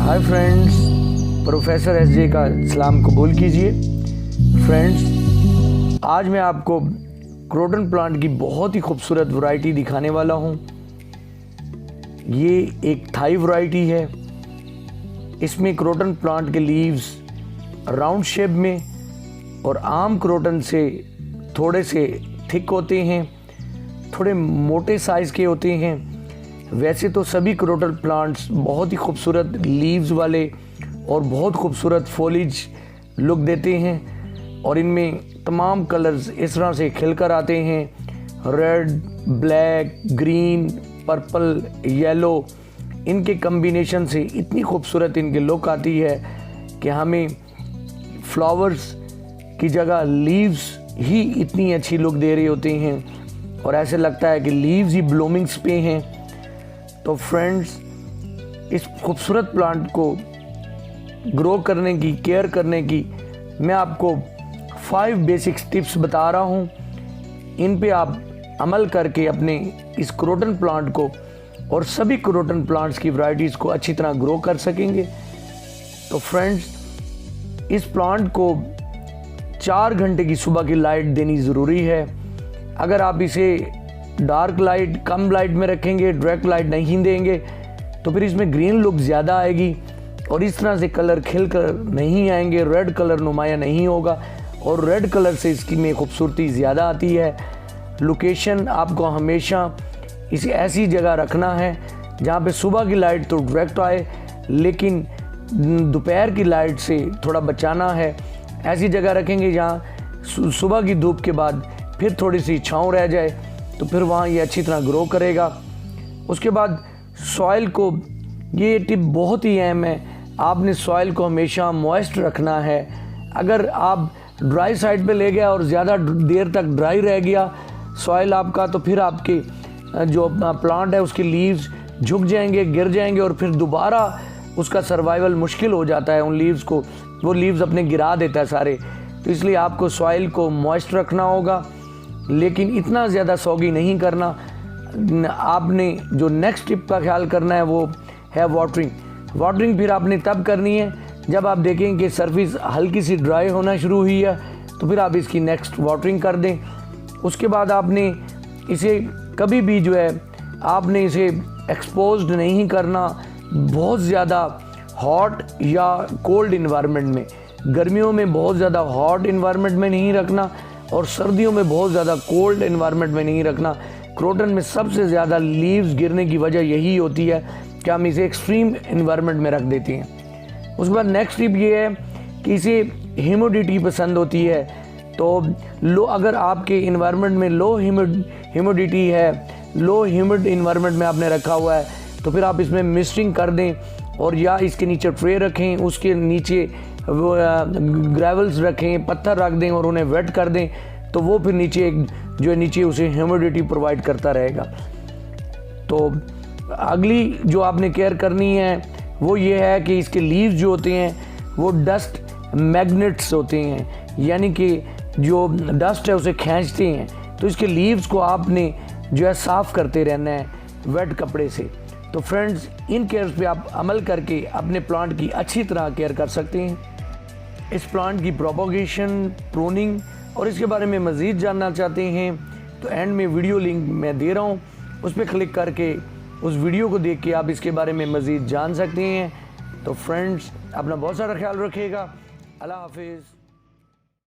Hi friends, professor SJ का सलाम कबूल कीजिए। फ्रेंड्स, आज मैं आपको क्रोटन प्लांट की बहुत ही खूबसूरत वैरायटी दिखाने वाला हूँ। ये एक थाई वैरायटी है। इसमें क्रोटन प्लांट के लीव्स राउंड शेप में और आम क्रोटन से थोड़े से थिक होते हैं, थोड़े मोटे साइज़ के होते हैं। वैसे तो सभी क्रोटन प्लांट्स बहुत ही खूबसूरत लीव्स वाले और बहुत खूबसूरत फॉलिज लुक देते हैं और इनमें तमाम कलर्स इस तरह से खिलकर आते हैं। Red, black, green, purple, yellow, इनके कम्बिनेशन से इतनी खूबसूरत इनकी लुक आती है कि हमें फ्लावर्स की जगह लीव्स ही इतनी अच्छी लुक दे रहे होते हैं और ऐसे लगता है कि लीव्स ही ब्लूमिंग्स पे हैं। तो फ्रेंड्स, इस खूबसूरत प्लांट को ग्रो करने की, केयर करने की मैं आपको 5 बेसिक टिप्स बता रहा हूँ। इन पे आप अमल करके अपने इस क्रोटन प्लांट को और सभी क्रोटन प्लांट्स की वैरायटीज़ को अच्छी तरह ग्रो कर सकेंगे। तो फ्रेंड्स, इस प्लांट को 4 घंटे की सुबह की लाइट देनी ज़रूरी है। अगर आप इसे डार्क लाइट, कम लाइट में रखेंगे, डायरेक्ट लाइट नहीं देंगे, तो फिर इसमें ग्रीन लुक ज़्यादा आएगी और इस तरह से कलर खिल कर नहीं आएंगे, रेड कलर नुमाया नहीं होगा और रेड कलर से इसकी में खूबसूरती ज़्यादा आती है। लोकेशन आपको हमेशा इसे ऐसी जगह रखना है जहाँ पे सुबह की लाइट तो डायरेक्ट आए, लेकिन दोपहर की लाइट से थोड़ा बचाना है। ऐसी जगह रखेंगे जहाँ सुबह की धूप के बाद फिर थोड़ी सी छाँव रह जाए, तो फिर वहाँ ये अच्छी तरह ग्रो करेगा। उसके बाद सॉइल को, ये टिप बहुत ही अहम है, आपने सॉइल को हमेशा मॉइस्ट रखना है। अगर आप ड्राई साइड पे ले गया और ज़्यादा देर तक ड्राई रह गया सॉइल आपका, तो फिर आपके जो प्लांट है उसके लीव्स झुक जाएंगे, गिर जाएंगे और फिर दोबारा उसका सर्वाइवल मुश्किल हो जाता है। उन लीव्स को वो लीव्स अपने गिरा देता है सारे। तो इसलिए आपको सॉइल को मॉइस्ट रखना होगा, लेकिन इतना ज़्यादा सॉगी नहीं करना। आपने जो नेक्स्ट टिप का ख्याल करना है वो है वाटरिंग। वाटरिंग फिर आपने तब करनी है जब आप देखें कि सरफेस हल्की सी ड्राई होना शुरू हुई है, तो फिर आप इसकी नेक्स्ट वाटरिंग कर दें। उसके बाद आपने इसे कभी भी जो है आपने इसे एक्सपोज्ड नहीं करना बहुत ज़्यादा हॉट या कोल्ड इन्वायरमेंट में। गर्मियों में बहुत ज़्यादा हॉट इन्वायरमेंट में नहीं रखना और सर्दियों में बहुत ज़्यादा कोल्ड एनवायरनमेंट में नहीं रखना। क्रोटन में सबसे ज़्यादा लीव्स गिरने की वजह यही होती है कि हम इसे एक्सट्रीम एनवायरनमेंट में रख देते हैं। उसके बाद नेक्स्ट टिप ये है कि इसे ह्यूमिडिटी पसंद होती है। तो अगर आपके एनवायरनमेंट में लो ह्यूमिडिटी है, लो ह्यूमिड एनवायरनमेंट में आपने रखा हुआ है, तो फिर आप इसमें मिस्टिंग कर दें और या इसके नीचे ट्रे रखें, उसके नीचे वो ग्रेवल्स रखें, पत्थर रख दें और उन्हें वेट कर दें, तो वो फिर नीचे एक जो है नीचे उसे ह्यूमिडिटी प्रोवाइड करता रहेगा। तो अगली जो आपने केयर करनी है वो ये है कि इसके लीव्स जो होते हैं वो डस्ट मैग्नेट्स होते हैं, यानी कि जो डस्ट है उसे खींचते हैं। तो इसके लीव्स को आपने जो है साफ़ करते रहना है वेट कपड़े से। तो फ्रेंड्स, इन केयर्स पे आप अमल करके अपने प्लांट की अच्छी तरह केयर कर सकते हैं। इस प्लांट की प्रोपोगेशन, प्रूनिंग और इसके बारे में मज़ीद जानना चाहते हैं तो एंड में वीडियो लिंक मैं दे रहा हूँ, उस पर क्लिक करके उस वीडियो को देख के आप इसके बारे में मज़ीद जान सकते हैं। तो फ्रेंड्स, अपना बहुत सारा ख्याल रखिएगा। अल्लाह हाफिज़।